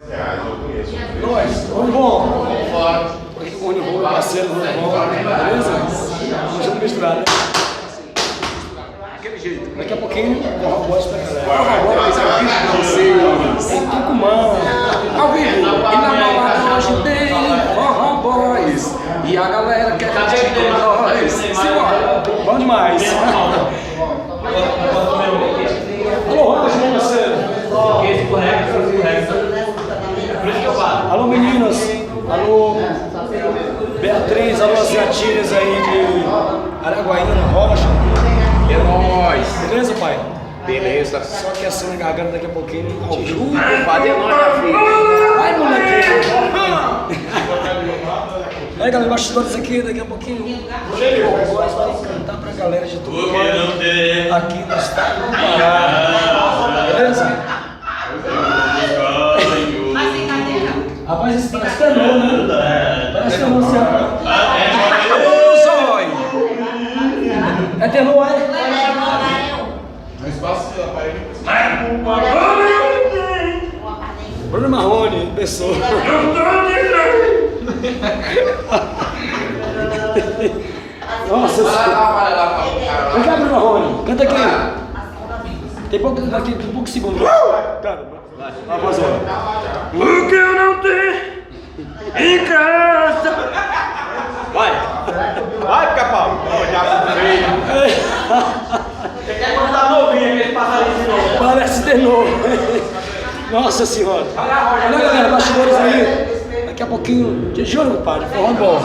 Nós, vamos bom. Aqui com o Rony Bom, parceiro do Rony Bom, beleza? Vamos junto misturar, né? Aquele jeito. Daqui a pouquinho, forró boys pra galera. Forró boys, ao vivo pra vocês. Em Tucumã, ao vivo. E na balada hoje tem forró boys. E a galera quer curtir com nós. Simbora. Bom demais. Alô, Roge, meu parceiro. Alô, meninas. Alô, Beatriz. Alô, Asiatines aí de Araguaína, Rocha. É nóis. Beleza, pai? Beleza. Só que assim na garganta daqui a pouquinho. Te juro, padre, é nóis, minha filha. Vai, moleque. Aí, galera, bastidores aqui, daqui a pouquinho. O Boys vai cantar pra galera de tudo aqui no estado do Pará. Beleza? Mas tem cadeira? Rapaz, esse parece tenor, né? Parece tenor, esse rapaz. É tenor, é? Bruno Marrone, pessoa. Nossa senhora. Vem cá, Bruno Marrone, canta aqui. Tem pouco segundo. Cara, vai, vazou. O que eu não tenho em casa. Vai. Vai, Capão. Você quer contar novinho, aquele passarinho de novo? Parece de novo. Nossa senhora. Olha, galera, bastidores aí. Daqui a pouquinho, de juro, padre, forró bom.